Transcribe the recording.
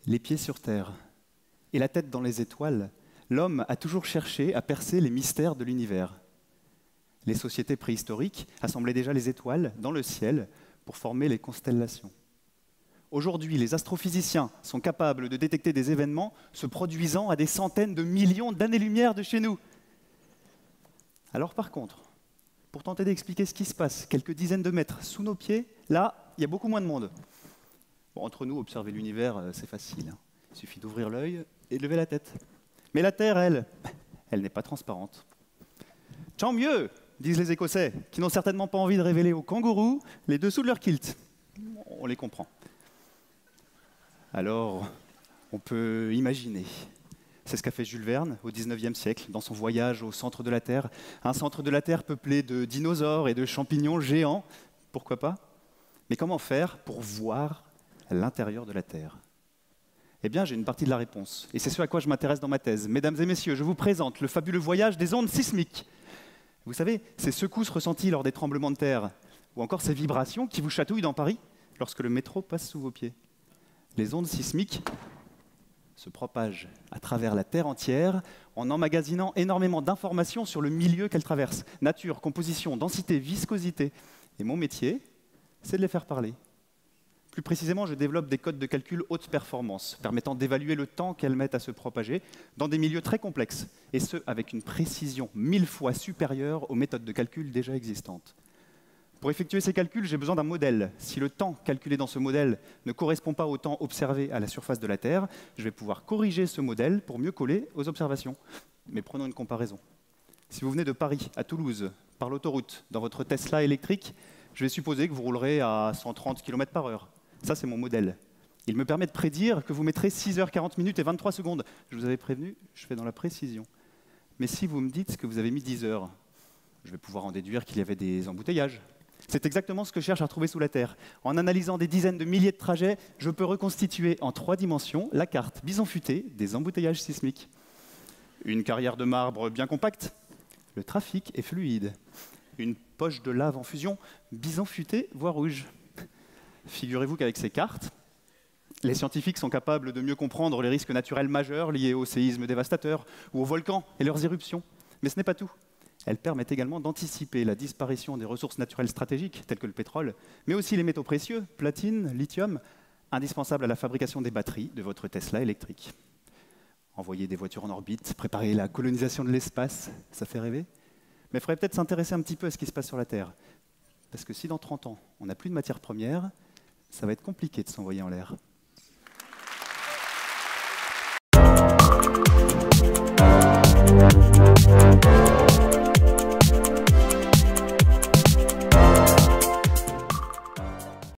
Les pieds sur terre et la tête dans les étoiles, l'homme a toujours cherché à percer les mystères de l'univers. Les sociétés préhistoriques assemblaient déjà les étoiles dans le ciel pour former les constellations. Aujourd'hui, les astrophysiciens sont capables de détecter des événements se produisant à des centaines de millions d'années-lumière de chez nous. Alors par contre, pour tenter d'expliquer ce qui se passe quelques dizaines de mètres sous nos pieds, là, il y a beaucoup moins de monde. Bon, entre nous, observer l'univers, c'est facile. Il suffit d'ouvrir l'œil et de lever la tête. Mais la Terre, elle n'est pas transparente. Tant mieux, disent les Écossais, qui n'ont certainement pas envie de révéler aux kangourous les dessous de leur kilt. On les comprend. Alors, on peut imaginer. C'est ce qu'a fait Jules Verne au XIXe siècle, dans son voyage au centre de la Terre. Un centre de la Terre peuplé de dinosaures et de champignons géants, pourquoi pas? Mais comment faire pour voir l'intérieur de la Terre? Eh bien, j'ai une partie de la réponse. Et c'est ce à quoi je m'intéresse dans ma thèse. Mesdames et messieurs, je vous présente le fabuleux voyage des ondes sismiques. Vous savez, ces secousses ressenties lors des tremblements de terre, ou encore ces vibrations qui vous chatouillent dans Paris lorsque le métro passe sous vos pieds. Les ondes sismiques se propagent à travers la Terre entière en emmagasinant énormément d'informations sur le milieu qu'elles traversent. Nature, composition, densité, viscosité. Et mon métier, c'est de les faire parler. Plus précisément, je développe des codes de calcul haute performance, permettant d'évaluer le temps qu'elles mettent à se propager dans des milieux très complexes, et ce, avec une précision 1000 fois supérieure aux méthodes de calcul déjà existantes. Pour effectuer ces calculs, j'ai besoin d'un modèle. Si le temps calculé dans ce modèle ne correspond pas au temps observé à la surface de la Terre, je vais pouvoir corriger ce modèle pour mieux coller aux observations. Mais prenons une comparaison. Si vous venez de Paris à Toulouse, par l'autoroute, dans votre Tesla électrique, je vais supposer que vous roulerez à 130 km/h. Ça, c'est mon modèle. Il me permet de prédire que vous mettrez 6h40 et 23 secondes. Je vous avais prévenu, je fais dans la précision. Mais si vous me dites que vous avez mis 10 heures, je vais pouvoir en déduire qu'il y avait des embouteillages. C'est exactement ce que je cherche à retrouver sous la Terre. En analysant des dizaines de milliers de trajets, je peux reconstituer en 3 dimensions la carte bison futé des embouteillages sismiques. Une carrière de marbre bien compacte, le trafic est fluide. Une poche de lave en fusion, bison futé, voire rouge. Figurez-vous qu'avec ces cartes, les scientifiques sont capables de mieux comprendre les risques naturels majeurs liés aux séismes dévastateurs ou aux volcans et leurs éruptions. Mais ce n'est pas tout. Elles permettent également d'anticiper la disparition des ressources naturelles stratégiques, telles que le pétrole, mais aussi les métaux précieux, platine, lithium, indispensables à la fabrication des batteries de votre Tesla électrique. Envoyer des voitures en orbite, préparer la colonisation de l'espace, ça fait rêver? Mais il faudrait peut-être s'intéresser un petit peu à ce qui se passe sur la Terre. Parce que si dans 30 ans, on n'a plus de matières premières, ça va être compliqué de s'envoyer en l'air.